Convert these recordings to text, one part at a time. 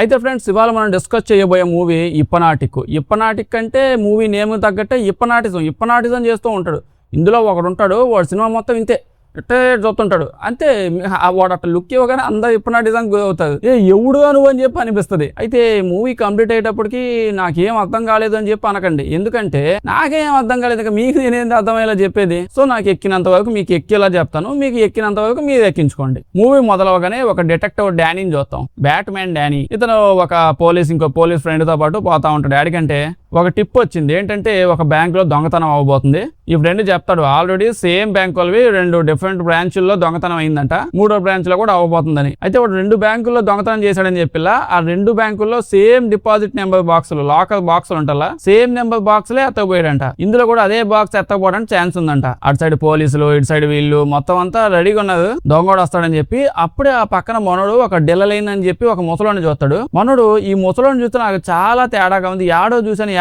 అయితే ఫ్రెండ్స్ ఇవాళ మనం డిస్కస్ చేయబోయే మూవీ ఇప్పనాటిక్ అంటే మూవీ నేమ్ తగ్గట్టే ఇప్పనాటిజం చేస్తూ ఉంటాడు. ఇందులో ఒకడు ఉంటాడు, వాడు సినిమా మొత్తం ఇంతే ఇట్టే చూస్తుంటాడు అంతే. వాడు అట్లా లుక్ ఇవ్వగానే అందరూ ఇప్పనాటిజం అవుతారు. ఎవడు నువ్వు అని చెప్పి అనిపిస్తుంది. అయితే మూవీ కంప్లీట్ అయ్యేటప్పటికి నాకేం అర్థం కాలేదు అని చెప్పి అనకండి, ఎందుకంటే నాకేం అర్థం కాలేదు, ఇంకా మీకు నేనేంది అర్థమయ్యేలా చెప్పేది. సో నాకు ఎక్కినంత వరకు మీకు ఎక్కేలా చెప్తాను, మీకు ఎక్కినంత వరకు మీరు ఎక్కించుకోండి. మూవీ మొదలవగానే ఒక డిటెక్టివ్ డానీని చూస్తాం, బ్యాట్మ్యాన్ డానీ. ఇతను ఒక ఇంకో పోలీస్ ఫ్రెండ్ తో పాటు పోతా ఉంటాడు. డాడీకంటే ఒక టిప్ వచ్చింది, ఏంటంటే ఒక బ్యాంక్ లో దొంగతనం అవ్వబోతుంది. ఈ ఫ్రెండ్ చెప్తాడు, ఆల్రెడీ సేమ్ బ్యాంక్ వాళ్ళవి 2 డిఫరెంట్ బ్రాంచుల్లో దొంగతనం అయిందంట, 3వ బ్రాంచ్ లో కూడా అవ్వబోతుందని. అయితే వాడు 2 బ్యాంకుల్లో దొంగతనం చేశాడని చెప్పిలా ఆ 2 బ్యాంకుల్లో సేమ్ డిపాజిట్ నెంబర్ బాక్సులు, లాకర్ బాక్సులు ఉంటాలా, సేమ్ నెంబర్ బాక్సులే ఎత్తకపోయాడంట. ఇందులో కూడా అదే బాక్స్ ఎత్తకపోవడానికి ఛాన్స్ ఉందంట. అటు సైడ్ పోలీసులు, ఇటు సైడ్ వీళ్ళు మొత్తం అంతా రెడీగా ఉన్నారు, దొంగోడు వస్తాడని చెప్పి. అప్పుడే ఆ పక్కన మనోడు ఒక డిల్లలైందని చెప్పి ఒక ముసలోని చూస్తాడు. మనోడు ఈ ముసలోని చూస్తే నాకు చాలా తేడాగా ఉంది,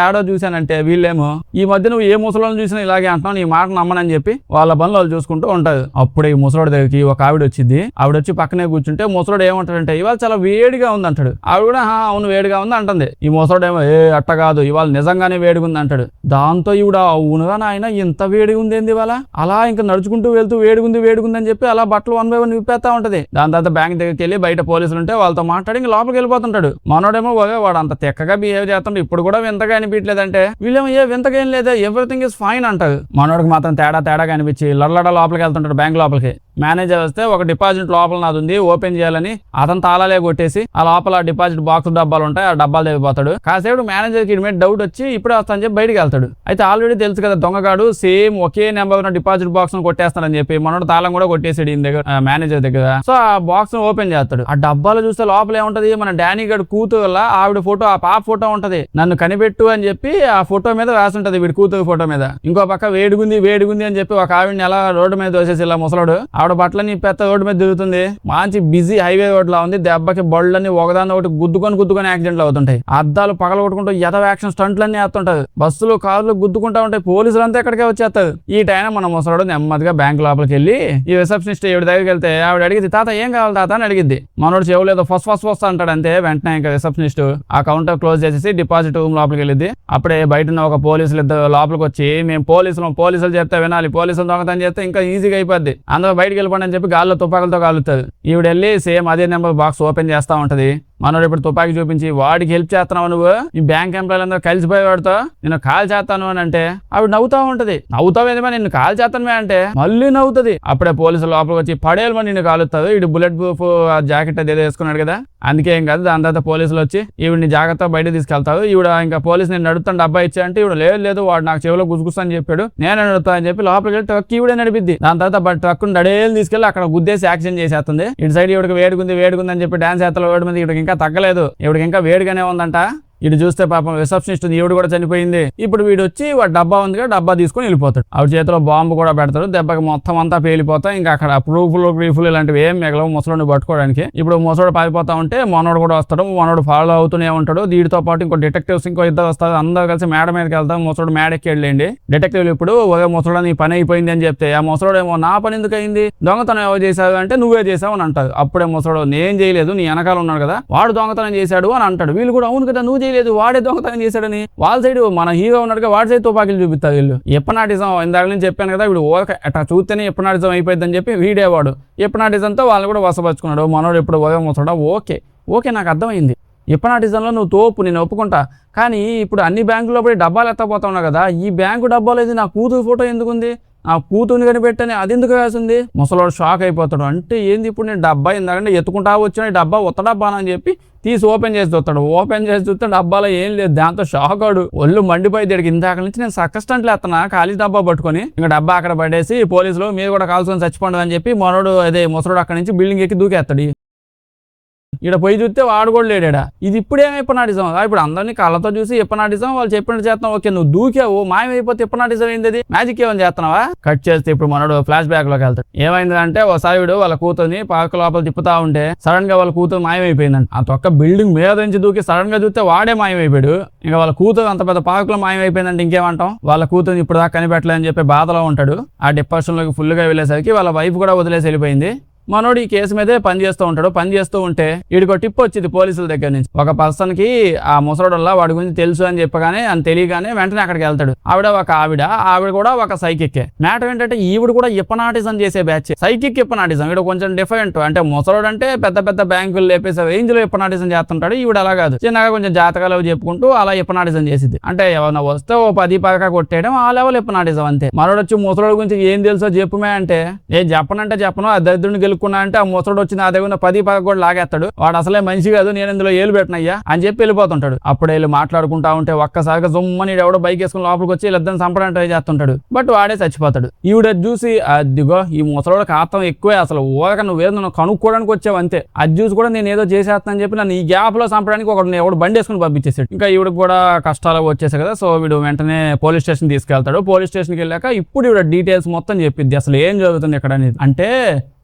ఏడో చూశానంటే వీళ్ళేమో ఈ మధ్య నువ్వు ఏ ముసలోని చూసినా ఇలాగే అంటున్నావు, నీ మాట నమ్మనని చెప్పి వాళ్ళ పనులు వాళ్ళు చూసుకుంటూ ఉంటారు. అప్పుడే ఈ ముసలోడి దగ్గరికి ఒక ఆవిడ వచ్చింది. ఆవిడ వచ్చి పక్కనే కూర్చుంటే ముసలోడు ఏమంటాడంటే, ఇవాళ చాలా వేడిగా ఉంది అంటాడు. ఆవిడ కూడా అవును వేడిగా ఉంది అంటుంది. ఈ ముసలోడు ఏమో అట్ట కాదు, ఇవాళ నిజంగానే వేడిగా ఉంది అంటాడు. దాంతో ఈవిడ అవునుగా నాయన ఇంత వేడిగా ఉంది ఏంది ఇవాళ, అలా ఇంకా నడుచుకుంటూ వెళ్తూ వేడిగుంది అని చెప్పి అలా బట్టలు 1 by 1 విప్పేస్తా ఉంటది. దాని తర్వాత బ్యాంక్ దగ్గరికి వెళ్ళి బయట పోలీసులు ఉంటే వాళ్ళతో మాట్లాడి ఇంకా లోపలికి వెళ్ళిపోతుంటాడు. మనోడేమో వాడు అంత తెక్కగా బిహేవ్ చేస్తుంటే ఇప్పుడు కూడా వింతగా అనిపించలేదంటే, వీళ్ళేమో వింతగా ఏం లేదా, ఎవ్రీథింగ్ ఇస్ ఫైన్ అంటారు. మనోడికి మాత్రం తేడాగా అనిపించి లడ్లడ లోపలికి వెళ్తుంటాడు బ్యాంక్ లోపలికి. మేనేజర్ వస్తే ఒక డిపాజిట్ లోపల నాది ఉంది ఓపెన్ చేయాలని అతను తాళాలే కొట్టేసి ఆ లోపల డిపాజిట్ బాక్స్ డబ్బాలు ఉంటాయి, ఆ డబ్బాలు తెగిపోతాడు. కాసేపు మేనేజర్ కి మీద డౌట్ వచ్చి ఇప్పుడే వస్తానని చెప్పి బయటికి వెళ్తాడు. అయితే ఆల్రెడీ తెలుసు కదా దొంగగాడు సేమ్ ఒకే నెంబర్ ఉన్న డిపాజిట్ బాక్స్ ను కొట్టేస్తానని చెప్పి మనోడు తాళం కూడా కొట్టేసాడు ఈయన దగ్గర, మేనేజర్ దగ్గర. సో ఆ బాక్స్ ను ఓపెన్ చేస్తాడు. ఆ డబ్బాలు చూస్తే లోపల ఏముంటది, మన డానీ గడు కూతురు వల్ల ఆవిడ ఫోటో, ఆ పాప ఫోటో ఉంటది. నన్ను కనిపెట్టు అని చెప్పి ఆ ఫోటో మీద రాసి ఉంటది, వీడి కూతురు ఫోటో మీద. ఇంకో పక్క వేడిగుంది అని చెప్పి ఒక ఆవిడని ఎలా రోడ్డు మీద దోసేసి ఇలా ముసలాడు, ఆవిడ బట్టలని పెద్ద రోడ్డు మీద తిరుగుతుంది. మంచి బిజీ హైవే రోడ్ లా ఉంది. దెబ్బకి బళ్ళని ఒకదాన్ని ఒకటి గుద్దుకొని యాక్సిడెంట్లు అవుతుంటాయి. అద్దాలు పగలగొట్టుకుంటూ యాక్షన్ స్టంట్లన్నీ వేస్తుంటారు. బస్సులు కార్లు గుద్దుకుంటా ఉంటాయి. పోలీసులు అంతా ఎక్కడికే వచ్చేస్తారు. ఈ టైం మన ముసలాడు నెమ్మదిగా బ్యాంక్ లోపలికి వెళ్ళి ఈ రిసెప్షనిస్ట్ ఎవరి దగ్గరికి వెళ్తే ఆవిడ అడిగింది, తాత ఏం కావాలి తాత అని అడిగింది. మనోడు చెవులేదో ఫస్ట్ అంటాడు అంతే. వెంటనే ఇంకా రిసెప్షనిస్ట్ ఆ కౌంటర్ క్లోజ్ చేసేసి డిపాజిట్ రూమ్ లోపలికి వెళ్ళింది. అప్పుడే బయట ఉన్న ఒక పోలీసులు ఇద్దరు లోపలికి వచ్చి, మేము పోలీసులు చెప్తే వినాలి, పోలీసులు దొంగతనం చేస్తే ఇంకా ఈజీగా అయిపోద్ది, అందరూ బయటకు వెళ్ళిపోండి అని చెప్పి గాల్లో తుపాకులతో కాలుతుంది. ఈవిడ వెళ్ళి సేమ్ అదే నెంబర్ బాక్స్ ఓపెన్ చేస్తా ఉంటది. మనోడు ఇప్పుడు తుపాకి చూపించి, వాడికి హెల్ప్ చేస్తున్నావు నువ్వు, ఈ బ్యాంక్ ఎంప్లాయీలు అందరూ కలిసిపోయి వాడితో నేను కాల్ చేస్తాను అని అంటే ఆవిడ నవ్వుతా ఉంటది. నవ్వుతావేంది నిన్ను కాల్ చేస్తాను అంటే మళ్ళీ నవ్వుతుంది. అప్పుడే పోలీసులు లోపలికి వచ్చి పడేయాలి నిన్ను కాలుస్తారు. ఇటు బుల్లెట్ ప్రూఫ్ జాకెట్ అదేదో వేసుకున్నాడు కదా, అందుకే ఏం కాదు. దాని తర్వాత పోలీసులు వచ్చి ఈవిడిని జాగ్రత్తగా బయట తీసుకెళ్తారు. ఈవిడ ఇంకా పోలీసు నేను నడుపుతాను డబ్బా ఇచ్చా అంటే ఈవిడ లేదు వాడు నాకు చెవిలో గుసగుస అని చెప్పాడు, నేనే నడుపుతా అని చెప్పి లోపలికి వెళ్ళి ట్రక్ ఈవిడే నడిపిద్ది. దాని తర్వాత ట్రక్ డడేలు తీసుకెళ్లి అక్కడ గుద్దేసి యాక్షన్ చేసేస్తుంది. ఇటు సైడ్ ఈవిడికి వేడుకుంది అని చెప్పి డాన్స్ చేస్తారు. వేడి మీద ఈవిడికి ఇంకా తగ్గలేదు, ఈవిడికి ఇంకా వేడిగానే ఉందంట. ఇటు చూస్తే పాపం రిసెప్షనిస్ట్ ఈవిడ కూడా చనిపోయింది. ఇప్పుడు వీడు వచ్చి వాడు డబ్బా ఉంది కదా, డబ్బా తీసుకొని వెళ్ళిపోతాడు. ఆవిడ చేతిలో బాంబు కూడా పెడతాడు. దెబ్బకి మొత్తం అంతా పేలిపోతా. ఇంకా అక్కడ ప్రూఫ్లు ఇలాంటివి ఏం మిగలవు ముసలోని పట్టుకోవడానికి. ఇప్పుడు ముసలోడు పారిపోతా ఉంటే మనోడు కూడా వస్తాడు. మనోడు ఫాలో అవుతూనే ఉంటాడు. వీటితో పాటు ఇంకో డిటెక్టివ్స్ ఇంకో ఇద్దరు వస్తారు. అందరూ కలిసి మేడ మీదకి వెళ్తాం. ముసలోడు మేడ ఎక్కి వెళ్ళండి. డిటెక్టివ్లు ఇప్పుడు ఒకే ముసలోడు నీ పని అయిపోయింది అని చెప్తే ఆ ముసలోడు ఏమో నా పని ఎందుకు అయింది, దొంగతనం ఎవరు చేశారు అంటే నువ్వే చేసావు అని అంటారు. అప్పుడే ముసలోడు నేను చేయలేదు, నీ వెనకాల ఉన్నాడు కదా వాడు దొంగతనం చేశాడు అని అంటాడు. వీళ్ళు కూడా అవును కదా నువ్వు లేదు వాడే దొంగతనం చేశాడని వాళ్ళ సైడ్ మన హీరో ఉన్నాడుగా వాడి సైడ్ తుపాకీలు చూపిస్తారు వీళ్ళు. ఎప్పనాటిజం ఇందాక నుంచి చెప్పాను కదా, వీడు అట్లా చూస్తేనే ఎప్పనాటిజం అయిపోయిందని చెప్పి వీడేవాడు ఎప్పనాటిజంతో వాళ్ళు కూడా వసపరుచుకున్నాడు. మనోడు ఇప్పుడు మూసాడు. ఓకే నాకు అర్థమైంది, ఎప్పనాటిజంలో నువ్వు తోపు, నేను ఒప్పుకుంటా. కానీ ఇప్పుడు అన్ని బ్యాంకుల్లో పడి డబ్బాలు ఎత్తపోతా ఉన్నావు కదా, ఈ బ్యాంకు డబ్బాలు అయితే నా కూతురు ఫోటో ఎందుకుంది, నా కూతుర్ని కనిపెట్టని అది ఎందుకు వేసింది. ముసలోడు షాక్ అయిపోతాడు. అంటే ఏంది ఇప్పుడు నేను డబ్బా ఇందాకంటే ఎత్తుకుంటా వచ్చిన డబ్బా ఉత్త డబ్బా అని చెప్పి తీసి ఓపెన్ చేసి చూస్తాడు. ఓపెన్ చేసి చూస్తే డబ్బాలో ఏం లేదు. దాంతో షాక్ ఆడు ఒళ్ళు మండిపోయి దగ్గరికి ఇందాక నుంచి నేను సక్కస్టంట్లు ఎత్తనా ఖాళీ డబ్బా పట్టుకొని ఇంకా డబ్బా అక్కడ పడేసి పోలీసులు మీరు కూడా కాల్చుకొని చచ్చిపోండి అని చెప్పి మనోడు ముసలోడు అక్కడి నుంచి బిల్డింగ్ ఎక్కి దూకేస్తాడు. ఇక్కడ పోయి చూస్తే వాడు కూడా లేడా. ఇది ఇప్పుడేమో ఎప్పనాటిజం. ఇప్పుడు అందరినీ కళ్ళతో చూసి ఎప్పనాటిజం వాళ్ళు చెప్పినట్టు చేస్తున్నావు. ఓకే నువ్వు దూకావు మాయమైపోతే ఎప్పనాటిజం ఏంది, మ్యాజిక్ ఏమని చేస్తున్నావా. కట్ చేస్తే ఇప్పుడు మనోడు ఫ్లాష్ బ్యాక్ లోకి వెళ్తాడు. ఏమైందంటే ఒకసారి వీడు వాళ్ళ కూతుర్ని పార్క్ లోపల తిప్పుతా ఉంటే సడన్ గా వాళ్ళ కూతురు మాయమైపోయిందంట. ఆ తొక్క బిల్డింగ్ మీద నుంచి దూకి సడన్ గా చూస్తే వాడే మాయమైపోయాడు. ఇంకా వాళ్ళ కూతురు అంత పెద్ద పార్క్ లో మాయమైపోయిందంటే ఇంకేమంటాం. వాళ్ళ కూతురుని ఇప్పుడు దాకా కనిపెట్టలేదని చెప్పి బాధలో ఉంటాడు. ఆ డిప్రెషన్ లోకి ఫుల్ గా వెళ్ళేసరికి వాళ్ళ వైఫ్ కూడా వదిలేసి వెళ్ళిపోయింది. మనోడు ఈ కేసు మీదే పని చేస్తూ ఉంటే వీడికి టిప్ వచ్చింది పోలీసుల దగ్గర నుంచి. ఒక పర్సన్ కి ఆ ముసలోడల్లా వాడి గురించి తెలుసు అని చెప్పగానే అని తెలియగానే వెంటనే అక్కడికి వెళ్తాడు. ఆవిడ కూడా ఒక సైకిక్. మ్యాటర్ ఏంటంటే ఈవిడ కూడా హిప్నాటిజం చేసే బ్యాచ్. సైకిక్ హిప్నాటిజం ఈవిడ కొంచెం డిఫరెంట్. అంటే ముసలోడు అంటే పెద్ద పెద్ద బ్యాంకులు లేపేసే రేంజ్ లో హిప్నాటిజం చేస్తుంటాడు. ఈవిడ అలా కాదు, చిన్నగా కొంచెం జాతకాలు చెప్పుకుంటూ అలా హిప్నాటిజం చేసింది. అంటే ఎవరైనా వస్తే ఓ 10 కొట్టేయడం ఆ లెవెల్ హిప్నాటిజం అంతే. మనోడు వచ్చి ముసలోడు గురించి ఏం తెలుసో చెప్పుమే అంటే నేను చెప్పనంటే చెప్పను, ఆ దరిద్రుడిని గెలుక్కున్నా అంటే ఆ ముసలోడు వచ్చి నా దగ్గర 10 కూడా లాగేస్తాడు. వాడు అసలే మనిషి కాదు, నేను ఇందులో ఏలు పెట్టనయ్యా అని చెప్పి వెళ్ళిపోతుంటాడు. అప్పుడు వీళ్ళు మాట్లాడుకుంటా ఉంటే ఒక్కసారిగా జుమ్మని ఎవడో బైక్ వేసుకుని లోపలికి వచ్చి వీళ్ళిద్దరిని చంపడానికి ట్రై చేస్తుంటాడు. బట్ వాడే చచ్చిపోతాడు. ఈవిడ చూసి అదిగో ఈ ముసలోడు కాతం ఎక్కువే, అసలు ఊరక నువ్వేదో కనుక్కోవడానికి వచ్చావు అంతే, అది చూసి కూడా నేను ఏదో చేసేస్తానని చెప్పి నన్ను ఈ గ్యాప్ లో చంపడానికి ఎవడు బండి వేసుకుని పంపించేసాడు. ఇంకా ఈవిడ కూడా కష్టాలు వచ్చేసాయి కదా, సో వీడు వెంటనే పోలీస్ స్టేషన్ తీసుకెళ్తాడు. పోలీస్ స్టేషన్కి వెళ్ళాక ఇప్పుడు ఈవిడ డీటెయిల్స్ మొత్తం చెప్పిద్ది అసలు ఏం జరుగుతుంది ఇక్కడ అనేది. అంటే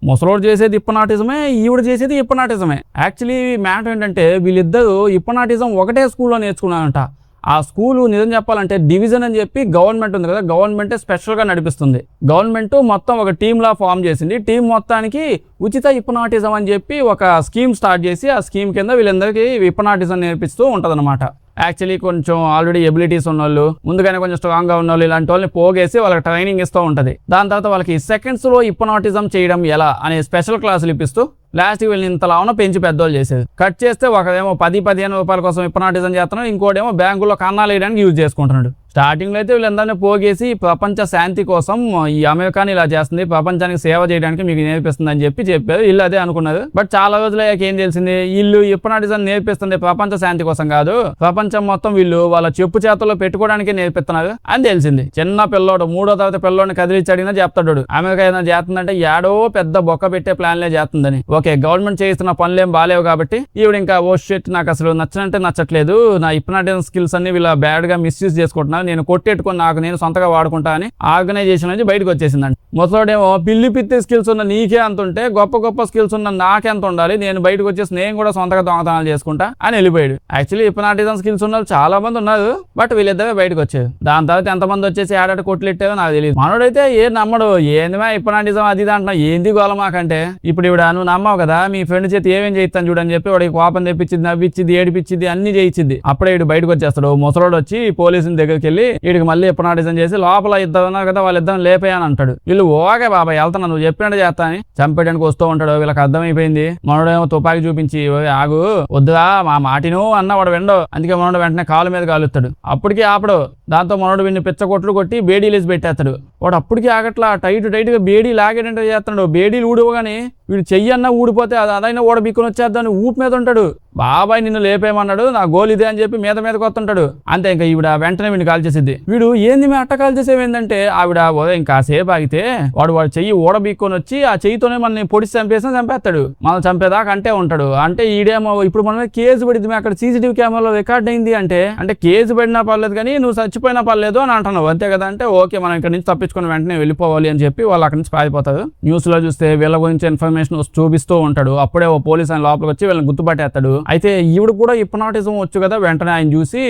ముసలోడు చేసేది హిప్నాటిజమే, ఈవిడ చేసేది హిప్నాటిజమే. యాక్చువల్లీ మ్యాటర్ ఏంటంటే వీళ్ళిద్దరూ హిప్నాటిజం ఒకటే స్కూల్లో నేర్చుకున్నారంట. ఆ స్కూలు నిజం చెప్పాలంటే డివిజన్ అని చెప్పి గవర్నమెంట్ ఉంది కదా, గవర్నమెంటే స్పెషల్గా నడిపిస్తుంది. గవర్నమెంట్ మొత్తం ఒక టీంలా ఫామ్ చేసింది. టీం మొత్తానికి ఉచిత హిప్నాటిజం అని చెప్పి ఒక స్కీమ్ స్టార్ట్ చేసి ఆ స్కీమ్ కింద వీళ్ళందరికీ హిప్నాటిజం నేర్పిస్తూ ఉంటుందన్నమాట. యాక్చువల్లీ కొంచెం ఆల్రెడీ ఎబిలిటీస్ ఉన్న వాళ్ళు, ముందుగానే కొంచెం స్ట్రాంగ్గా ఉన్న వాళ్ళు, ఇలాంటి వాళ్ళని పోగేసి వాళ్ళకి ట్రైనింగ్ ఇస్తూ ఉంటుంది. దాని తర్వాత వాళ్ళకి సెకండ్స్లో హిప్నాటిజం చేయడం ఎలా అనే స్పెషల్ క్లాసులు ఇప్పిస్తూ లాస్ట్కి వీళ్ళని ఇంతలా ఉన్న పెంచి పెద్దోళ్ళు చేసేది. కట్ చేస్తే ఒకడేమో 10-15 రూపాయల కోసం హిప్నాటిజం చేస్తున్నాడు, ఇంకోటేమో బ్యాంకుల్లో కన్నాలు వేయడానికి యూజ్ చేసుకుంటున్నాడు. స్టార్టింగ్లో అయితే వీళ్ళందరినీ పోగేసి ప్రపంచ శాంతి కోసం ఈ అమెరికాని ఇలా చేస్తుంది, ప్రపంచానికి సేవ చేయడానికి మీకు నేర్పిస్తుంది అని చెప్పారు. వీళ్ళు అదే అనుకున్నారు. బట్ చాలా రోజులు అయ్యాక ఏం తెలిసింది, వీళ్ళు హిప్నాటిజం నేర్పిస్తుంది ప్రపంచ శాంతి కోసం కాదు, ప్రపంచం మొత్తం వీళ్ళు వాళ్ళ చెప్పు చేతుల్లో పెట్టుకోవడానికి నేర్పిస్తున్నారు అని తెలిసింది. చిన్న పిల్లోడు 3వ తరగతి పిల్లోడిని కదిలిచ్చి అడిగినా చెప్తాడు అమెరికా ఏదైనా చేస్తుందంటే ఏడో పెద్ద బొక్క పెట్టే ప్లాన్లే చేస్తుందని. ఓకే, గవర్నమెంట్ చేస్తున్న పనులేం బాలేవు కాబట్టి ఈవిడ ఇంకా ఓ షిట్ నాకు అసలు నచ్చట్లేదు, నా హిప్నాటిజం స్కిల్స్ అన్ని వీళ్ళ బ్యాడ్ గా మిస్యూజ్ చేసుకుంటున్నారు, నేను కొట్టెట్టుకొని నేను సొంతగా వాడుకుంటా అని ఆర్గనైజేషన్ నుంచి బయటకు వచ్చేసిందండి. ముసలోడేమో పిల్లి పిత్తి స్కిల్స్ ఉన్న నీకే అంత ఉంటే గొప్ప స్కిల్స్ ఉన్న నాకెంత ఉండాలి, నేను బయటకు వచ్చేసి నేను కూడా సొంతగా దొంగతనాలు చేసుకుంటా అని వెళ్ళిపోయాడు. యాక్చువల్లీ హిప్నాటిజం స్కిల్స్ ఉన్న చాలా మంది ఉన్నారు, బట్ వీళ్ళిద్దరే బయటకు వచ్చారు. దాని తర్వాత ఎంతమంది వచ్చేసి ఆడాడు కొట్లెట్టారో నాకు తెలియదు. మనోడైతే ఏం నమ్మడు, ఏందిమా హిప్నాటిజం అది అంటున్నా, ఏంది గోలమాకంటే ఇప్పుడు ఇవిడ నువ్వు నమ్మావు కదా, మీ ఫ్రెండ్ చేతి ఏమేం చేయిస్తాను చూడని చెప్పి వాడికి కోపం తెప్పించింది, నవ్విచ్చింది, ఏడిపించింది, అన్ని చేయించింది. అప్పుడే వీడు బయటకు వచ్చేస్తాడు. ముసలోడు వచ్చి పోలీసుల దగ్గరికి వెళ్ళి వీడికి మళ్ళీ హిప్నాటిజం చేసి లోపల ఇద్దరు ఉన్నారు కదా వాళ్ళిద్దరు లేపేయని అంటాడు. వీళ్ళు ఓకే బాబాయ్ వెళ్తున్నా, నువ్వు చెప్పినట్టు చేస్తా అని చంపేయడానికి వస్తూ ఉంటాడు. వీళ్ళకి అర్థమైపోయింది. మనోడేమో తుపాకీ చూపించి ఆగు వద్దురా మా మాటిను అన్న వాడు వెండో, అందుకే మనోడు వెంటనే కాలు మీద కాలుస్తాడు. అప్పటికి ఆపడు. దాంతో మనోడు వీడిని పిచ్చకొట్లు కొట్టి బేడీలేసి పెట్టేస్తాడు. వాడు అప్పటికి ఆగట్లా టైట్గా బేడీ లాగేటంటే చేస్తున్నాడు. బేడీలు ఊడవగానే వీడు చెయ్యన్నా ఊడిపోతే అదైనా ఓడ బిక్కుని వచ్చేద్దామని ఊపి మీద ఉంటాడు. బాబాయ్ నిన్ను లేపేయమన్నాడు, నా గోల్ ఇదే అని చెప్పి మీదకి వస్తుంటాడు. అంతే, ఇంకా ఈవిడ వెంటనే వీడిని కాల్ చేసిద్ది. వీడు ఏంది మీ అట్ట కాల్ చేసేవేందంటే ఆవిడ ఇంకా సేపు ఆగితే వాడు చెయ్యి ఓడ బిక్కుని వచ్చి ఆ చెయ్యితోనే మనల్ని పొడిచి చంపేస్తాడు. మనం చంపేదాకా అంటే ఉంటాడు. అంటే ఈడేమో ఇప్పుడు మన కేసు పడింది, అక్కడ సీసీటీవీ కెమెరాలో రికార్డ్ అయింది. అంటే కేసు పడినా పర్లేదు కానీ నువ్వు చచ్చిపోయినా పర్లేదు అని అంటున్నావు అంతే కదా. అంటే ఓకే మనం ఇక్కడ నుంచి తప్పించుకొని వెంటనే వెళ్ళిపోవాలి అని చెప్పి వాళ్ళు అక్కడి నుంచి పారిపోతారు. న్యూస్ లో చూస్తే వీళ్ళ గురించి ఇన్ఫర్మేషన్ చూపిస్తూ ఉంటాడు. అప్పుడే ఓ పోలీస్ ఆయన లోపలికి వచ్చి వీళ్ళని గుర్తుపట్టేస్తాడు. అయితే ఈవిడ కూడా హిప్నాటిజం వచ్చు కదా, వెంటనే ఆయన చూసి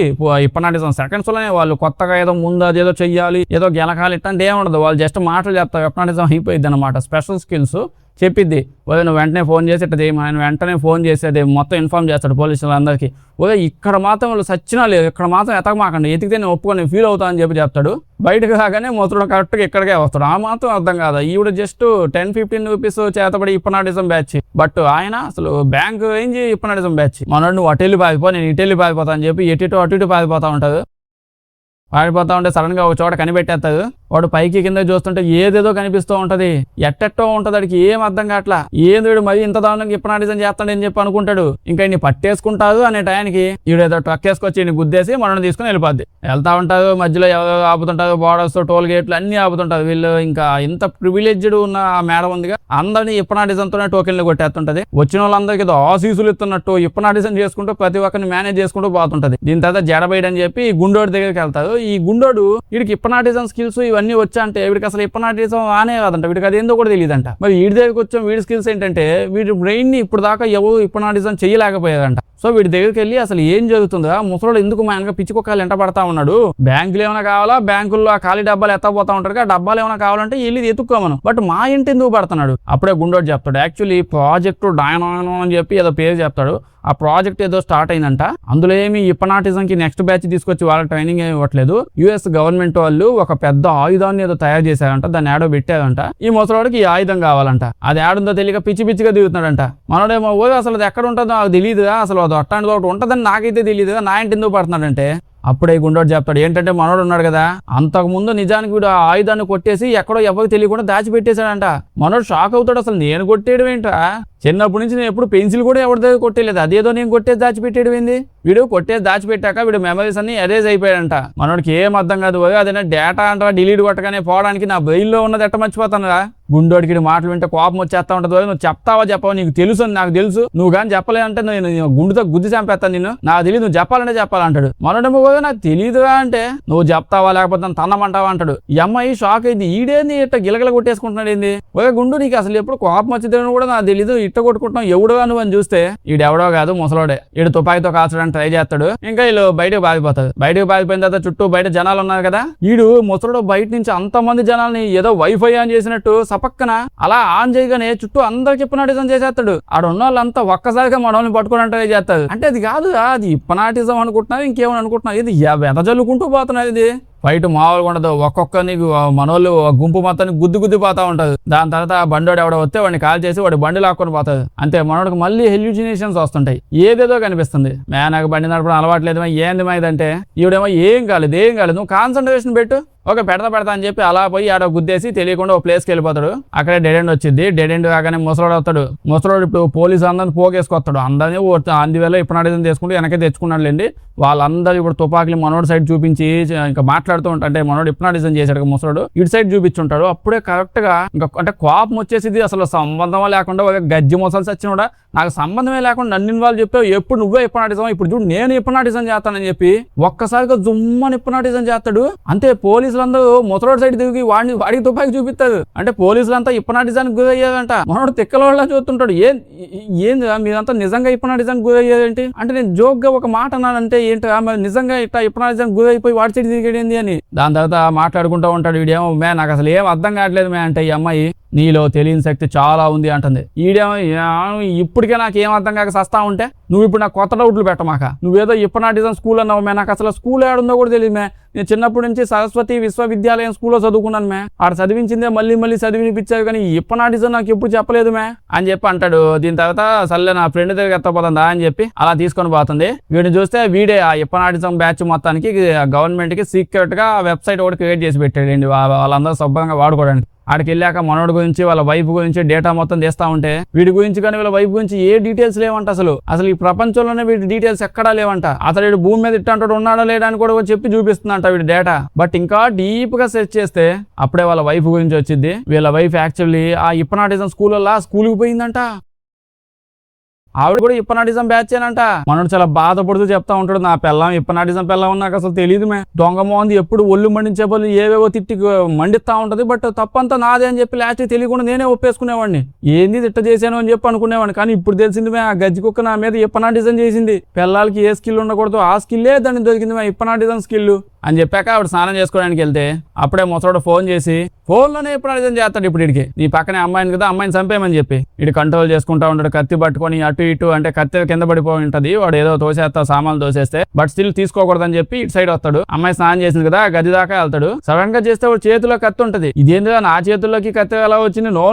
హిప్నాటిజం సెకండ్స్ లోనే వాళ్ళు కొత్తగా ఏదో ముందు అదేదో చెయ్యాలి ఏదో గెలకాలి ఇట్లాంటి ఏముండదు, వాళ్ళు జస్ట్ మాటలు చెప్తారు. హిప్నాటిజం అయిపోయింది అనమాట. Special skills చెప్పిద్ది. ఓదే నువ్వు వెంటనే ఫోన్ చేసి ఇట్లా ఆయన వెంటనే ఫోన్ చేసి అదే మొత్తం ఇన్ఫార్మ్ చేస్తాడు పోలీసులందరికీ. ఓదే ఇక్కడ మాత్రం వాళ్ళు సచ్చినా లేదు, ఇక్కడ మాత్రం ఎతకమాకండి, ఎతికితే నేను ఒప్పుకొని ఫీల్ అవుతా అని చెప్పి చెప్తాడు. బయటకు రాగానే మొత్తం కరెక్ట్గా ఇక్కడికే వస్తాడు. ఆ మాత్రం అర్థం కాదా, ఈవిడ జస్ట్ 10-15 రూపీస్ చేతబడి హిప్నాటిజం బ్యాచ్, బట్ ఆయన అసలు బ్యాంక్ రేంజ్ హిప్నాటిజం బ్యాచ్. మనోడు నువ్వు అటు వెళ్ళి పారిపో, నేను ఇటు వెళ్ళి పారిపోతా అని చెప్పి అటు ఇటు పారిపోతా ఉంటాడు. పారిపోతా ఉంటే సడన్ గా ఒక చోట కనిపెట్టేస్తాడు. వాడు పైకి కింద చూస్తుంటే ఏదేదో కనిపిస్తూ ఉంటది, ఎట్టెట్టో ఉంటది, వాడికి ఏం అర్థం కావట్లా. ఏంది వీడు మరి ఇంత దారుణంగా హిప్నాటిజం చేస్తాడని చెప్పి అనుకుంటాడు. ఇంకా ఇన్ని పట్టేసుకుంటారు అనే టయానికి ఈడేదో ట్రక్ వేసుకొచ్చి ఈయన గుద్దేసి మనల్ని తీసుకుని వెళ్ళిపోద్ది. వెళ్తా ఉంటారు, మధ్యలో ఎవరో ఆపుతుంటారు, బోర్డర్స్ టోల్ గేట్లు అన్ని ఆపుతుంటారు. వీళ్ళు ఇంకా ఇంత ప్రివిలేజ్డ్ ఉన్న ఆ మేడం ఉందిగా, అందరినీ హిప్నాటిజంతోనే టోకెన్లు కొట్టేస్తుంటది. వచ్చిన వాళ్ళందరికీ ఏదో ఆశీసులు ఇస్తున్నట్టు హిప్నాటిజం చేసుకుంటూ ప్రతి ఒక్కరిని మేనేజ్ చేసుకుంటూ పోతుంటది. దీని తర్వాత జడబైడ్ అని చెప్పి గుండోడి దగ్గరికి వెళ్తారు. ఈ గుండోడు వీడికి హిప్నాటిజం స్కిల్స్ ఇవన్నీ వచ్చా అంటే వీడికి అసలు హిప్నాటిజం ఆనే కాదంట, వీడికి అది ఏందో కూడా తెలియదంట. మరి వీడి దగ్గరికి వచ్చాం, వీడి స్కిల్స్ ఏంటంటే వీడి బ్రెయిన్ ని ఇప్పుడు దాకా ఎవరు హిప్నాటిజం చేయలేకపోయేదంట. సో వీడి దగ్గరికి వెళ్ళి అసలు ఏం జరుగుతుందా, ముసలోడు ఎందుకు మా వెనక పిచ్చి కుక్కలు ఎంట పడతా ఉన్నాడు, బ్యాంకులు ఏమైనా కావాలా, బ్యాంకుల్లో ఆ ఖాళీ డబ్బాలు ఎత్తపోతా ఉంటారు, ఆ డబ్బాలు ఏమైనా కావాలంటే వెళ్ళి ఎత్తుక్కోమను, బట్ మా ఇంటి ఎందుకు పడుతున్నాడు. అప్పుడే గుండోడు చెప్తాడు, యాక్చువల్లీ ప్రాజెక్టు డైనానో అని చెప్పి ఏదో పేరు చెప్తాడు. ఆ ప్రాజెక్ట్ ఏదో స్టార్ట్ అయిందంట, అందులో ఏమి హిప్నాటిజంకి నెక్స్ట్ బ్యాచ్ తీసుకొచ్చి వాళ్ళకి ట్రైనింగ్ ఏమి ఇవ్వట్లేదు. యుఎస్ గవర్నమెంట్ వాళ్ళు ఒక పెద్ద ఆయుధాన్ని ఏదో తయారు చేశారంట, దాన్ని ఏడో పెట్టారంట. ఈ ముసలోడికి ఈ ఆయుధం కావాలంట. అది ఏడుందో తెలియక పిచ్చి పిచ్చిగా దిగుతున్నాడంట. మనోడేమో అసలు అది ఎక్కడ ఉంటుందో నాకు తెలియదుగా, అసలు అది అట్లాంటిది ఒకటి ఉంటుందని నాకైతే తెలియదుగా, నా ఇంటి ఎందుకు పడుతున్నాడంటే అప్పుడే గుండోడు చెప్తాడు, ఏంటంటే మనోడు ఉన్నాడు కదా, అంతకు ముందు నిజానికి వీడు ఆ ఆయుధాన్ని కొట్టేసి ఎక్కడో ఎవరికి తెలియకుండా దాచిపెట్టేశాడంట. మనోడు షాక్ అవుతాడు, అసలు నేను కొట్టేయడం ఏంట్రా, చిన్నప్పటి నుంచి నేను ఎప్పుడు పెన్సిల్ కూడా ఎవరి దగ్గర కొట్టేయలేదు, అదేదో నేను కొట్టేసి దాచిపెట్టేయడం ఏంది. వీడు కొట్టేసి దాచిపెట్టాక వీడు మెమరీస్ అన్ని ఎరేజ్ అయిపోయాడంట. మనోడికి ఏం అర్థం కాదు, అదేనా డేటా అంటారా డిలీట్ కొట్టగానే పోవడానికి నా బ్రెయిన్లో ఉన్నది ఎట్ట మర్చిపోతానురా. గుండోడికి మాటలు వింటే కోపం వచ్చేస్తా ఉంటుంది, నువ్వు చెప్తావా చెప్పవా, నీకు తెలుసు అని నాకు తెలుసు, నువ్వు కానీ చెప్పలేదంటే నేను గుండుతో గుద్ది చంపేస్తాను నిన్ను, నాకు తెలియదు, నువ్వు చెప్పాలంటే చెప్పాలంటాడు. మనోడేమో నాకు తెలియదురా అంటే, నువ్వు చెప్తావా లేకపోతే నన్ను తన్నమంటావా అంటాడు. ఈ అమ్మాయి షాక్ అయింది, ఈడేంది ఇట్ట గిలగల కొట్టేసుకుంటున్నాడు ఏంది, గుండు నీకు అసలు ఎప్పుడు కోపం వచ్చిందని కూడా నాకు తెలియదు, ఇట్ట కొట్టుకుంటున్నావు ఎవడో నువ్వు అని చూస్తే ఈడెవడో కాదు ముసలోడే. ఈడు తుపాయితో కాల్చడానికి ట్రై చేస్తాడు, ఇంకా వీళ్ళు బయటకు బాగిపోతాడు. బయటకు బాగిపోయిన తర్వాత చుట్టూ బయట జనాలు ఉన్నారు కదా, ఈడు ముసలోడు బయట నుంచి అంతమంది జనాల్ని ఏదో వైఫై ఆన్ చేసినట్టు సపక్కన అలా ఆన్ చేయగానే చుట్టూ అందరికి హిప్నాటిజం చేసేస్తాడు. ఆడ ఉన్న వాళ్ళంతా ఒక్కసారిగా మనల్ని పట్టుకోవడం ట్రై చేస్తాడు. అంటే అది కాదు, అది హిప్నాటిజం అనుకుంటున్నారు, ఇంకేమని అనుకుంటున్నారు, ఇది వెద జల్లుకుంటూ పోతున్నారు. ఇది ఫైట్ మామూలుగా ఉండదు, ఒక్కొక్కరిని మనోళ్ళు గుంపు మొత్తాన్ని గుద్ది పోతా ఉంటుంది. దాని తర్వాత బండోడు ఎవడో వస్తే వాడిని కాల్ చేసి వాడి బండి లాక్కొని పోతుంది. అంతే, మనోడికి మళ్ళీ హెల్యూజినేషన్స్ వస్తుంటాయి, ఏదేదో కనిపిస్తుంది. నాకు బండి నడపడం అలవాట్లేదు, ఏంది మైదంటే ఈవిడేమో ఏం కాలేదు నువ్వు కాన్సన్ట్రేషన్ పెట్టు, ఓకే పెడతా అని చెప్పి అలా పోయి ఆడ గుద్దేసి తెలియకుండా ఒక ప్లేస్కి వెళ్ళిపోతాడు. అక్కడే డెడ్ ఎండ్ వచ్చింది. డెడ్ ఎండ్ కాగానే ముసలోడు వస్తాడు. ముసలోడు ఇప్పుడు పోలీసు అందరిని పోగేసుకొస్తాడు. అందరినీ అందువేళ హిప్నాటిజం తీసుకుంటూ వెనకే తెచ్చుకున్నాడులేండి. వాళ్ళందరూ ఇప్పుడు తుపాకులు మనోడు సైడ్ చూపించి ఇంకా మాట్లాడుతూ ఉంటాడు. అంటే మనోడు హిప్నాటిజం చేశాడు ముసలోడు, ఇటు సైడ్ చూపించుంటాడు. అప్పుడే కరెక్ట్ గా ఇంకా అంటే కోపం వచ్చేసింది, అసలు సంబంధమే లేకుండా ఒక గజ్జి మొసలు సచ్చినోడా, నాకు సంబంధమే లేకుండా నన్ను ఇన్వాల్వ్ చెప్పావు, ఎప్పుడు నువ్వే హిప్నాటిజం, ఇప్పుడు చూడు నేను హిప్నాటిజం చేస్తానని చెప్పి ఒక్కసారిగా జుమ్మని హిప్నాటిజం చేస్తాడు. అంతే, పోలీసులందరూ ముసలోడు సైడ్ దిగి వాడికి తుపాకి చూపిస్తారు. అంటే పోలీసులంతా హిప్నాటిజానికి గురయ్యేదంట. మనోడు తిక్కల చూస్తుంటాడు, ఏం మీరంతా నిజంగా హిప్నాటిజానికి గురయ్యేదేంటి అంటే, నేను జోక్ గా ఒక మాట అన్నానంటే ఏంటి నిజంగా ఇట్లా హిప్నాటిజానికి గురైపోయి వాడి సైడ్ దిగేది అని. దాని తర్వాత మాట్లాడుకుంటూ ఉంటాడు. వీడేమో నాకు అసలు ఏం అర్థం కావట్లేదు అంటే, ఈ అమ్మాయి నీలో తెలియని శక్తి చాలా ఉంది అంటుంది. ఈడేమో ఇప్పటికే నాకు ఏం అర్థం కాక సస్తా ఉంటే నువ్వు ఇప్పుడు నాకు కొత్త డౌట్లు పెట్టమాక, నువ్వేదో హిప్నాటిజం స్కూల్ అన్నావు నాకు అసలు స్కూల్ ఏడుందో కూడా తెలియదు నేను చిన్నప్పటి నుంచి సరస్వతి విశ్వవిద్యాలయం స్కూల్లో చదువుకున్నాను ఆడ చదివించిందే మళ్ళీ చదివినిపించావు, కానీ హిప్నాటిజం నాకు ఎప్పుడు చెప్పలేదు అని చెప్పి అంటాడు. దీని తర్వాత సర్లే నా ఫ్రెండ్ దగ్గర ఎత్తపోతుందా అని చెప్పి అలా తీసుకొని పోతుంది. వీడిని చూస్తే వీడే ఆ హిప్నాటిజం బ్యాచ్ మొత్తానికి గవర్నమెంట్ కి సీక్రెట్ గా వెబ్సైట్ ఒకటి క్రియేట్ చేసి పెట్టాడండి, వాళ్ళందరూ శుభ్రంగా వాడుకోవడానికి. ఆడికి వెళ్ళాక మనోడి గురించి వాళ్ళ వైఫ్ గురించి డేటా మొత్తం తీస్తా ఉంటే వీడి గురించి కానీ వీళ్ళ వైఫ్ గురించి ఏ డీటెయిల్స్ లేవంట. అసలు ఈ ప్రపంచంలోనే వీడి డీటెయిల్స్ ఎక్కడా లేవంట. అసలు వీడు భూమి మీద ఇట్టంటాడు ఉన్నాడా లేడా అని కూడా చెప్పి చూపిస్తుందంట వీడి డేటా. బట్ ఇంకా డీప్ గా సెర్చ్ చేస్తే అప్పుడే వాళ్ళ వైఫ్ గురించి వచ్చింది. వీళ్ళ వైఫ్ యాక్చువల్లీ ఆ హిప్నాటిజం స్కూల్కి పోయిందంట. ఆవిడ కూడా హిప్నాటిజం బ్యాచ్ ఏనంట. మనోడు చాలా బాధపడుతూ చెప్తా ఉంటాడు, నా పిల్లం హిప్నాటిజం పిల్లం నాకు అసలు తెలియదు దొంగ మోంది ఎప్పుడు ఒళ్ళు మండించే బదులు ఏవేవో తిట్టి మండిస్తా ఉంటది, బట్ తప్పంతా నాదే అని చెప్పి లాస్ట్ తెలియకుండా నేనే ఒప్పేసుకునేవాడిని, ఏంది తిట్ట చేశాను అని చెప్పి అనుకునేవాడిని. కానీ ఇప్పుడు తెలిసింది ఆ గజ్జి కుక్క నా మీద హిప్నాటిజం చేసింది. పిల్లలకి ఏ స్కిల్ ఉండకూడదు ఆ స్కిల్లే దాన్ని దొరికింది హిప్నాటిజం స్కిల్ అని చెప్పాక ఆవిడ స్నానం చేసుకోవడానికి వెళ్తే అప్పుడే ముసలోడు ఫోన్ చేసి ఫోన్లోనే హిప్నాటిజం చేస్తాడు. ఇప్పుడు ఇడికి నీ పక్కనే అమ్మాయిని కదా, అమ్మాయిని చంపేయమని చెప్పి ఇటు కంట్రోల్ చేసుకుంటా ఉంటాడు. కత్తి పట్టుకొని అటు ఇటు అంటే కత్తి కింద పడిపోయి ఉంటది, వాడు ఏదో తోసేస్తా సామాన్లు తోసేస్తే బట్ స్టిల్ తీసుకోకూడదని చెప్పి ఇటు సైడ్ వస్తాడు. అమ్మాయి స్నానం చేసింది కదా, గది దాకా వెళ్తాడు. సడన్ గా చేస్తే వాడు చేతిలో కత్తి ఉంటది. ఇదేంటిదా నా చేతుల్లోకి కత్తి ఎలా వచ్చింది, నో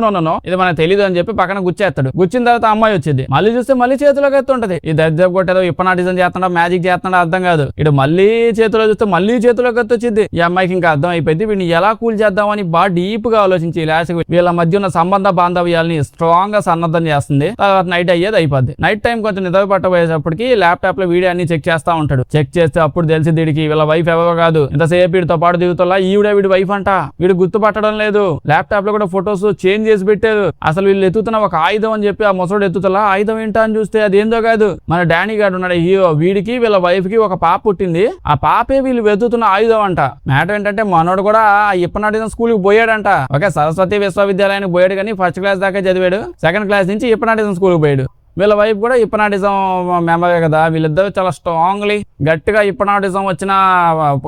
ఇది మనకు తెలియదు అని చెప్పి పక్కన గుచ్చేస్తాడు. గుచ్చిన తర్వాత అమ్మాయి వచ్చింది, మళ్ళీ చూస్తే మళ్ళీ చేతిలో కత్తి ఉంటది. ఈ దరిద్ర కొట్టేదో హిప్నాటిజం చేస్తాడా మ్యాజిక్ చేస్తాడా అర్థం కాదు. ఇటు మళ్ళీ చేతిలో చూస్తే మళ్ళీ చేతిలో కత్తి వచ్చింది. ఈ అమ్మాయికి ఇంకా అర్థం అయిపోయింది, వీడిని ఎలా కూల్ చేద్దామని బాగా డీప్ గా ఆలోచించి లాస్ట్ వీళ్ళ మధ్య ఉన్న సంబంధ బాంధవ్యాలని స్ట్రాంగ్ గా సన్నద్ధం చేస్తుంది. తర్వాత నైట్ అయ్యేది అయిపోద్ది. నైట్ టైం కొంచెం నిద్ర పట్టబోయేటప్పటికి ల్యాప్టాప్ లో వీడియో అన్ని చెక్ చేస్తా ఉంటాడు. చెక్ చేస్తే అప్పుడు తెలిసి వీడికి వీళ్ళ వైఫ్ ఎవరో కాదు, ఇంతసేపు వీడితో పాటు దిగుతున్నా వీడి వైఫ్ అంట. వీడు గుర్తుపట్టడం లేదు. ల్యాప్టాప్ లో కూడా ఫొటోస్ చేంజ్ చేసి పెట్టారు. అసలు వీళ్ళు ఎత్తుతున్న ఒక ఆయుధం అని చెప్పి ఆ ముసలోడు ఎత్తుతున్నా ఆయుధం ఏంటా అని చూస్తే అదేందో కాదు, మన డానీ గారు ఉన్నాడు హీరో, వీడికి వీళ్ళ వైఫ్ కి ఒక పాప పుట్టింది. ఆ పాపే వీళ్ళు వెతుతున్న ఆయుధం అంట. మ్యాటర్ ఏంటంటే మనోడు కూడా హిప్నాటిజం స్కూల్కి పోయాడంట. ఓకే, సరస్వతి విశ్వవిద్యాలయానికి పోయాడు, కానీ ఫస్ట్ క్లాస్ దాకా చదివాడు. సెకండ్ క్లాస్ నుంచి హిప్నాటిజం స్కూల్కి పోయాడు. వీళ్ళ వైఫ్ కూడా హిప్నాటిజం మెంబరే కదా, వీళ్ళిద్దరు చాలా స్ట్రాంగ్లీ గట్టిగా హిప్నాటిజం వచ్చిన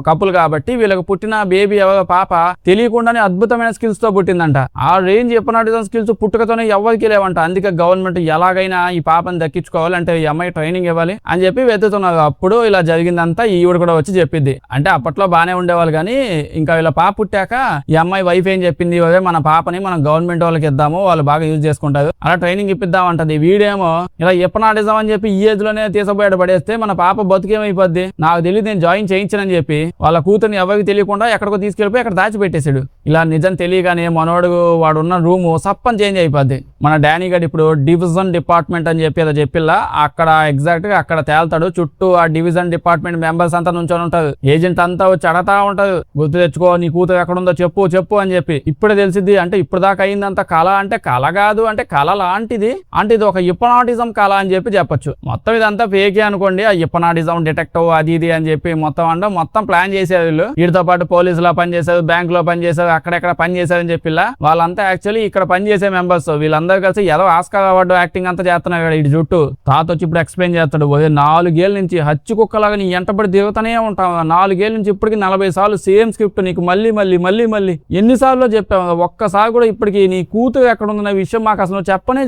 కపుల్ కాబట్టి వీళ్ళకి పుట్టిన బేబీ పాప తెలియకుండానే అద్భుతమైన స్కిల్స్ తో పుట్టిందంట. ఆ రేంజ్ హిప్నాటిజం స్కిల్స్ పుట్టుకతోనే ఎవరికి లేవంట. అందుకే గవర్నమెంట్ ఎలాగైనా ఈ పాపని దక్కించుకోవాలి అంటే ఈ అమ్మాయి ట్రైనింగ్ ఇవ్వాలి అని చెప్పి వెతుకుతున్నారు. అప్పుడు ఇలా జరిగిందంతా ఈవిడ కూడా వచ్చి చెప్పింది. అంటే అప్పట్లో బాగానే ఉండేవాళ్ళు కానీ ఇంకా వీళ్ళ పాప పుట్టాక ఈ అమ్మాయి వైఫ్ ఏం చెప్పింది, మన పాపని మనం గవర్నమెంట్ వాళ్ళకి ఇద్దాము, వాళ్ళు బాగా యూజ్ చేసుకుంటారు, అలా ట్రైనింగ్ ఇప్పిద్దాం అంటది. వీడేమో ఇలా హిప్నాటిజం అని చెప్పి ఈ ఏజ్ లోనే తీసబోయాడు పడేస్తే మన పాప బతుకేమైపోద్ది, నాకు తెలియదు నేను జాయిన్ చేయించనని చెప్పి వాళ్ళ కూతుర్ని ఎవరికి తెలియకుండా ఎక్కడికో తీసుకెళ్ళిపోయి అక్కడ దాచిపెట్టేశాడు. ఇలా నిజం తెలియగానే మనోడు వాడు ఉన్న రూము సప్పని చేంజ్ అయిపోద్ది. మన డానీ గడ్ ఇప్పుడు డివిజన్ డిపార్ట్మెంట్ అని చెప్పి అదో చెప్పిల్లా అక్కడ ఎగ్జాక్ట్ గా అక్కడ తేల్తాడు. చుట్టూ ఆ డివిజన్ డిపార్ట్మెంట్ మెంబర్స్ అంతా నుంచొని ఉంటారు. ఏజెంట్ అంతా వచ్చి అడతా ఉంటారు, గుర్తు తెచ్చుకో నీ కూతురు ఎక్కడుందో చెప్పు చెప్పు అని చెప్పి. ఇప్పుడే తెలిసిద్ది అంటే ఇప్పుడు దాకా అయిందంత కళ అంటే కళ కాదు, అంటే కళ లాంటిది, అంటే ఇది ఒక హిప్నాటిజం కళ అని చెప్పి చెప్పొచ్చు. మొత్తం ఇదంతా ఫేకే అనుకోండి. ఆ హిప్నాటిజం డిటెక్టివ్ అది ఇది అని చెప్పి మొత్తం ప్లాన్ చేశారు వీళ్ళు. వీటితో పాటు పోలీసులో పనిచేశారు, బ్యాంక్ లో పనిచేశారు, అక్కడెక్కడ పని చేశారని చెప్పి వాళ్ళంతా యాక్చువల్లీ ఇక్కడ పనిచేసే మెంబర్స్. వీళ్ళందరూ కలిసి ఏదో ఆస్కార్ అవార్డు యాక్టింగ్ అంతా చేస్తున్నారు. ఇటు చుట్టూ తాత వచ్చి ఇప్పుడు ఎక్స్ప్లెయిన్ చేస్తాడు. 4 ఏళ్ళ నుంచి హచ్చి కుక్కలాగా నీ ఎంటబడి దిగుతూనే ఉంటాం. 4 ఏళ్ళ నుంచి ఇప్పటికి 40 సార్లు సేమ్ స్క్రిప్ట్ నీకు మళ్ళీ మళ్ళీ మళ్ళీ మళ్ళీ ఎన్నిసార్లు చెప్పావు, ఒక్కసారి కూడా ఇప్పటికి నీ కూతురు ఎక్కడ ఉందన్న విషయం మాకు అసలు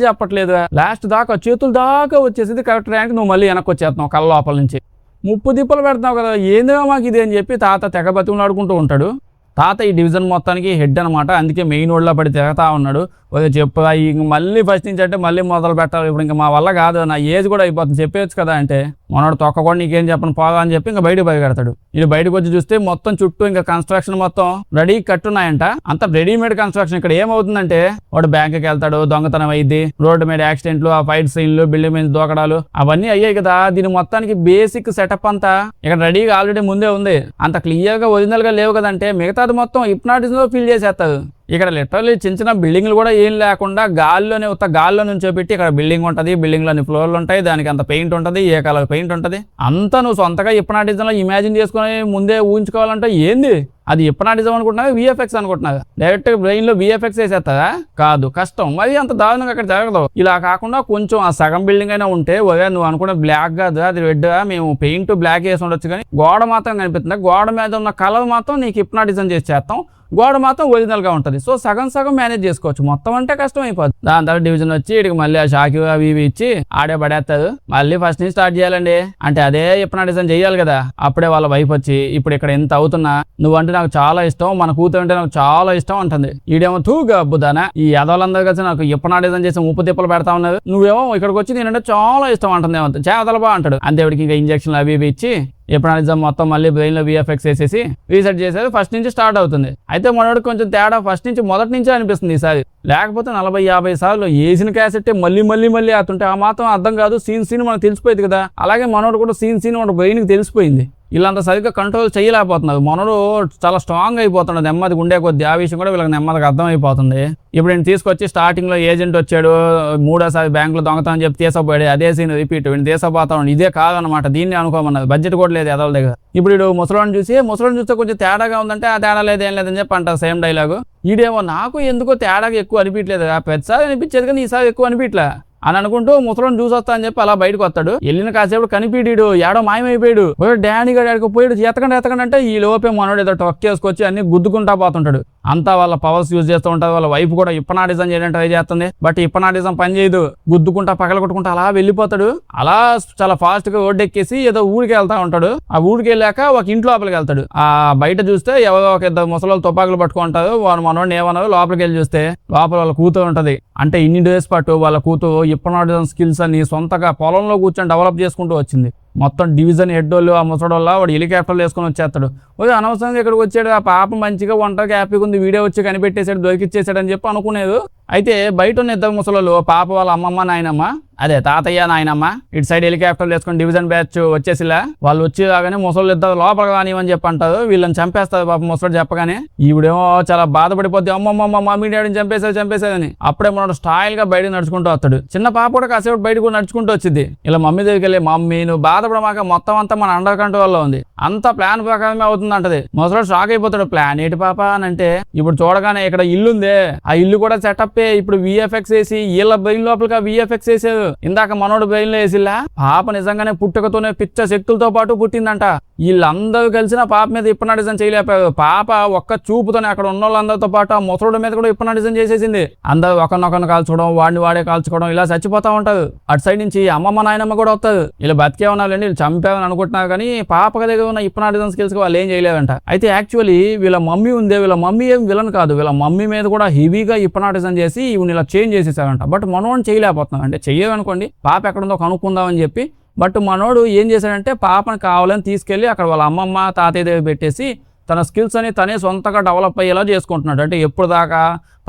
చెప్పట్లేదు. లాస్ట్ దాకా చేతులు దాకా వచ్చేసింది కరెక్ట్ ర్యాంక్, నువ్వు మళ్ళీ వెనక్కి వచ్చేస్తున్నావు కళ్ళ లోపల నుంచి, ముప్పు దిప్పలు పెడుతున్నావు కదా, ఏందో మాకు ఇది అని చెప్పి తాత తెగ బతిమలాడుకుంటూ ఉంటాడు. తాత ఈ డివిజన్ మొత్తానికి హెడ్ అనమాట. అందుకే మెయిన్ రోడ్లో పడి తిరుగుతా ఉన్నాడు. చెప్పు ఇంక మళ్ళీ ఫస్ట్ నుంచి అంటే మళ్ళీ మొదలు పెట్టాలి, ఇప్పుడు ఇంకా మా వల్ల కాదు, నా ఏజ్ కూడా అయిపోతుంది, చెప్పేయచ్చు కదా అంటే మనోడు తొక్క కూడా నీకేం చెప్పను పోదా అని చెప్పి ఇంకా బయటకు బయలుదేడతాడు. ఇది బయటకు వచ్చి చూస్తే మొత్తం చుట్టూ ఇంకా కన్స్ట్రక్షన్ మొత్తం రెడీ కట్టున్నాయంట. అంత రెడీమేడ్ కన్స్ట్రక్షన్. ఇక్కడ ఏమవుతుందంటే వాడు బ్యాంకుకి వెళ్తాడు, దొంగతనం అయింది, రోడ్డు మీద యాక్సిడెంట్లు, ఆ ఫైట్ సీన్లు, బిల్డింగ్ మీద దూకడాలు అవన్నీ అయ్యాయి కదా. దీని మొత్తానికి బేసిక్ సెటప్ అంతా ఇక్కడ రెడీగా ఆల్రెడీ ముందే ఉంది. అంత క్లియర్ గా ఒరిజినల్ గా లేవు కదంటే మిగతాది మొత్తం హిప్నాటిజం లో ఫీల్ చేసేస్తారు. ఇక్కడ లిటరల్లీ చిన్న బిల్డింగ్లు కూడా ఏం లేకుండా గాల్లోనే గాల్లో నుంచో పెట్టి ఇక్కడ బిల్డింగ్ ఉంటుంది, బిల్డింగ్లోని ఫ్లోర్లు ఉంటాయి, దానికి అంత పెయింట్ ఉంటుంది, ఏ కలర్ పెయింట్ ఉంటుంది, అంతా నువ్వు సొంతగా హిప్నాటిజంలో ఇమాజిన్ చేసుకుని ముందే ఊహించుకోవాలంటే ఏంది అది హిప్నాటిజం అనుకుంటున్నావు, విఎఫ్ఎక్స్ అనుకుంటున్నావు, డైరెక్ట్ బ్రెయిన్ లో విఎఫ్ఎక్స్ వేసేస్తారా? కాదు, కష్టం. మరి అంత దారుణంగా అక్కడ జరగదు. ఇలా కాకుండా కొంచెం ఆ సగం బిల్డింగ్ అయినా ఉంటే నువ్వు అనుకున్న బ్లాక్ కాదు అది రెడ్, మేము పెయింట్ బ్లాక్ వేసి ఉండొచ్చు కానీ గోడ మాత్రం కనిపిస్తుంది, గోడ మీద ఉన్న కలర్ మాత్రం నీకు హిప్నాటిజం చేసి చేస్తాం, గోడ మాత్రం ఒరిజినల్ గా ఉంటుంది. సో సగం మేనేజ్ చేసుకోవచ్చు, మొత్తం అంటే కష్టం అయిపోద్ది. దాని తర్వాత డివిజన్ వచ్చి ఇడికి మళ్ళీ ఆ షాకి అవి ఇవి ఇచ్చి ఆడే పడేస్తారు. మళ్ళీ ఫస్ట్ నుంచి స్టార్ట్ చేయాలండి. అంటే అదే హిప్నాటిజం చేయాలి కదా. అప్పుడే వాళ్ళ వైఫ్ వచ్చి ఇప్పుడు ఇక్కడ ఎంత అవుతున్నా నువ్వంటే నాకు చాలా ఇష్టం, మన కూతురు అంటే నాకు చాలా ఇష్టం అంటుంది. ఈడేమో తూగా అబ్బుదానా ఈ యాదవులందరూ కలిసి నాకు హిప్నాటిజం చేసి ఉప్పు తిప్పలు పెడతా ఉన్నారు, నువ్వేమో ఇక్కడికి వచ్చి నేనంటే చాలా ఇష్టం అంటుంది, ఏమంత చేతలబా అంటాడు. అంతేవాడికి ఇంకా ఇంజక్షన్లు అవి ఇవి ఇచ్చి హిప్నాటిజం మొత్తం మళ్ళీ బ్రెయిన్ లో విఎఫ్ఎక్స్ వేసేసి రీసెట్ చేసేది ఫస్ట్ నుంచి స్టార్ట్ అవుతుంది. అయితే మనోడికి కొంచెం తేడా ఫస్ట్ నుంచి మొదటి నుంచే అనిపిస్తుంది ఈసారి. లేకపోతే 40-50 సార్లు వేసిన క్యాసెట్ మళ్ళీ మళ్ళీ మళ్ళీ అవుతుంటే ఆ మాత్రం అర్థం కాదు. సీన్ మనకు తెలిసిపోయింది కదా. అలాగే మనోడు కూడా సీన్ మన బ్రెయిన్కి తెలిసిపోయింది. వీళ్ళంతా సరిగ్గా కంట్రోల్ చేయలేకపోతున్నారు. మనోడు చాలా స్ట్రాంగ్ అయిపోతున్నాడు నెమ్మదిగా ఉండే కొద్ది. ఆ విషయం కూడా వీళ్ళకి నెమ్మదిగా అర్థమైపోతుంది. ఇప్పుడు నేను తీసుకొచ్చి స్టార్టింగ్ లో ఏజెంట్ వచ్చాడు, 3వ బ్యాంకులో దొంగతనం చెప్పి తీసపోయాడు, అదే సీన్ రిపీట్, వీడిని తీసపోతాడు. ఇదే కాదనమాట, దీన్ని అనుకోమన్నది. బడ్జెట్ కూడా లేదు ఎదల దగ్గర. ఇప్పుడు వీడు ముసలోని చూస్తే కొంచెం తేడాగా ఉందంటే ఆ తేడా లేదు ఏం లేదని చెప్పి అంటారు సేమ్ డైలాగు. ఈడేమో నాకు ఎందుకో తేడాగా ఎక్కువ అనిపించలేదు, పెద్దసారి అనిపించేది కానీ ఈసారి ఎక్కువ అనిపించలే అని అనుకుంటూ ముసలోని చూసొస్తా అని చెప్పి అలా బయటకు వస్తాడు. వెళ్ళిన కాసేపు కనిపించాడు, ఏడో మాయమైపోయాడు. డాడీ గారు పోయాడు, ఎతకండి అంటే ఈ లోపే మనోడు ఏదో టక్ చేసుకొచ్చి అన్ని గుద్దుకుంటా పోతుంటాడు. అంతా వాళ్ళ పవర్స్ యూజ్ చేస్తూ ఉంటారు. వాళ్ళ వైఫ్ కూడా హిప్నాటిజం చేయడానికి ట్రై చేస్తుంది, బట్ హిప్నాటిజం పని చేయదు. గుద్దుకుంటా పగల కొట్టుకుంటా అలా వెళ్ళిపోతాడు. అలా చాలా ఫాస్ట్ గా రోడ్డెక్కేసి ఏదో ఊరికి వెళ్తా ఉంటాడు. ఆ ఊరికి వెళ్ళాక ఒక ఇంట్లో లోపలికి వెళ్తాడు. ఆ బయట చూస్తే ఎవరో ఒక 2 ముసలోళ్ళు తుపాకులు పట్టుకుంటారు. వాళ్ళ మనోడిని ఏమన్నారు, లోపలికి వెళ్ళి చూస్తే లోపల వాళ్ళ కూతురు ఉంటది. అంటే ఇన్ని డేస్ పాటు వాళ్ళ కూతురు హిప్నాటిజం స్కిల్స్ అని సొంతగా పొలంలో కూర్చొని డెవలప్ చేసుకుంటూ వచ్చింది. మొత్తం డివిజన్ హెడ్ వాళ్ళు ఆ ముసడోళ్ళ వాడు హెలికాప్టర్లు వేసుకొని వచ్చేస్తాడు. అనవసరంగా ఇక్కడికి వచ్చాడు, ఆ పాప మంచిగా వంటకి హ్యాపీగా ఉంది, వీడియో వచ్చి కనిపెట్టేశాడు, దొరికిచ్చేసాడు అని చెప్పి అనుకునేది. అయితే బయట ఉన్న 2 ముసలోళ్ళు, పాప వాళ్ళ అమ్మమ్మ నాయనమ్మ, అదే తాతయ్య నాయనమ్మ, ఇటు సైడ్ హెలికాప్టర్లు వేసుకొని డివిజన్ బ్యాచ్ వచ్చేసిలా. వాళ్ళు వచ్చి రాగానే ముసలు 2 లోపల కానివని చెప్పి అంటారు. వీళ్ళని చంపేస్తారు పాప ముసలు చెప్పగానే. ఈవిడేమో చాలా బాధపడిపోద్ది, అమ్మమ్మ మమ్మీ డాడీని చంపేశారని. అప్పుడే మనం స్టైల్ గా బయటకు నడుచుకుంటూ వస్తాడు. చిన్న పాప కూడా కాసేపు బయట కూడా నడుచుకుంటూ వచ్చింది. ఇలా మమ్మీ దగ్గరికి వెళ్ళి, మమ్మీ నువ్వు బాధపడమాక, మొత్తం అంతా మన అండర్ కంట్రోల్లో ఉంది, అంతా ప్లాన్ ప్రకారమే అవుతుంది అంటది. ముసలు షాక్ అయిపోతాడు, ప్లాన్ ఏంటి పాప అని అంటే, ఇప్పుడు చూడగానే ఇక్కడ ఇల్లు ఉందే, ఆ ఇల్లు కూడా సెటప్ తప్పే. ఇప్పుడు విఎఫ్ఎక్స్ వేసి వీళ్ళ బ్రెయిన్ లోపలికి విఎఫ్ఎక్స్ వేసేది. ఇందాక మనోడు బ్రెయిన్ లో వేసిల్లా పాప నిజంగానే పుట్టుకతోనే పిచ్చ శక్తులతో పాటు పుట్టిందంట. వీళ్ళందరూ కలిసిన పాప మీద హిప్నాటిజం చేయలేకపోయారు. పాప ఒక్క చూపుతోనే అక్కడ ఉన్న వాళ్ళందరితో పాటు ఆ ముసలుడి మీద కూడా హిప్నాటిజం చేసేసింది. అందరూ ఒకరినొకరిని కాల్చుకోవడం, వాడే కాల్చుకోవడం, ఇలా చచ్చిపోతా ఉంటారు. అటు సైడ్ నుంచి అమ్మమ్మ నాయనమ్మ కూడా వస్తారు. వీళ్ళు బతికే ఉన్నారండి, వీళ్ళు చంపారని అనుకుంటున్నారు. కానీ పాప దగ్గర ఉన్న హిప్నాటిజం స్కిల్స్ వాళ్ళు ఏం చేయలేదంట. అయితే యాక్చువల్లీ వీళ్ళ మమ్మీ ఉందే, వీళ్ళ మమ్మీ ఏం విలన్ కాదు. వీళ్ళ మమ్మీ మీద కూడా హెవీగా హిప్నాటిజం చేసి ఇవి ఇలా చేంజ్ చేసేసారంట. బట్ మనోడు చేయలేకపోతున్నాం. అంటే చెయ్యమనుకోండి, పాప ఎక్కడుందో కనుక్కుందామని చెప్పి. బట్ మనోడు ఏం చేశాడంటే పాపను కావాలని తీసుకెళ్ళి అక్కడ వాళ్ళ అమ్మమ్మ తాతయ్య దగ్గర పెట్టేసి తన స్కిల్స్ అని తనే సొంతగా డెవలప్ అయ్యేలా చేసుకుంటున్నాడు. అంటే ఎప్పుడు దాకా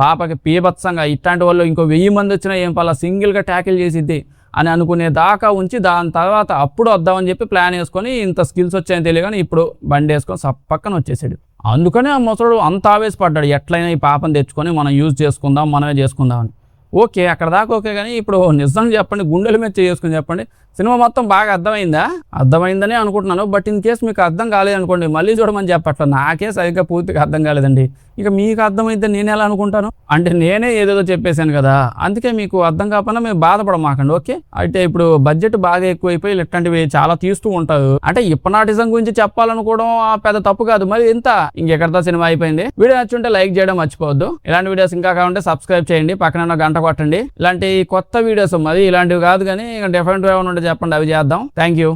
పాపకి పీభత్సంగా ఇట్లాంటి వాళ్ళు ఇంకో 1000 మంది వచ్చినా ఏం పలా సింగిల్గా ట్యాకిల్ చేసిద్ది అని అనుకునే దాకా ఉంచి దాని తర్వాత అప్పుడు వద్దామని చెప్పి ప్లాన్ వేసుకొని ఇంత స్కిల్స్ వచ్చాయని తెలియగానే ఇప్పుడు బండి వేసుకొని పక్కన వచ్చేసాడు. అందుకనే ఆ ముసడు అంత ఆవేశపడ్డాడు, ఎట్లయినా ఈ పాపను తెచ్చుకొని మనం యూజ్ చేసుకుందాం, మనమే చేసుకుందామని. ఓకే, అక్కడ దాకా ఓకే. కానీ ఇప్పుడు నిజం చెప్పండి, గుండెల మీద చేసుకుని చెప్పండి, సినిమా మొత్తం బాగా అర్థమైందని అనుకుంటున్నాను. బట్ ఇన్ కేసు మీకు అర్థం కాలేదనుకోండి, మళ్ళీ చూడమని చెప్పట్ల. నాకే సరిగ్గా పూర్తిగా అర్థం కాలేదండి. ఇక మీకు అర్థమైతే నేను ఎలా అనుకుంటాను? అంటే నేనే ఏదేదో చెప్పేశాను కదా, అందుకే మీకు అర్థం కాకపోయినా మీరు బాధపడమాకండి. ఓకే, అయితే ఇప్పుడు బడ్జెట్ బాగా ఎక్కువైపోయి ఇట్లాంటివి చాలా తీస్తూ ఉంటారు. అంటే హిప్నాటిజం గురించి చెప్పాలనుకోవడం పెద్ద తప్పు కాదు. మరి ఎంత ఇంకెక్కడితో సినిమా అయిపోయింది. వీడియో నచ్చుంటే లైక్ చేయడం మర్చిపోవద్దు. ఇలాంటి వీడియోస్ ఇంకా కావాలంటే సబ్స్క్రైబ్ చేయండి, పక్కన గంట కొట్టండి. ఇలాంటి కొత్త వీడియోస్ మరి ఇలాంటివి కాదు కానీ డిఫరెంట్ గా ఉంటే చెప్పండి, అవి చేద్దాం. Thank you.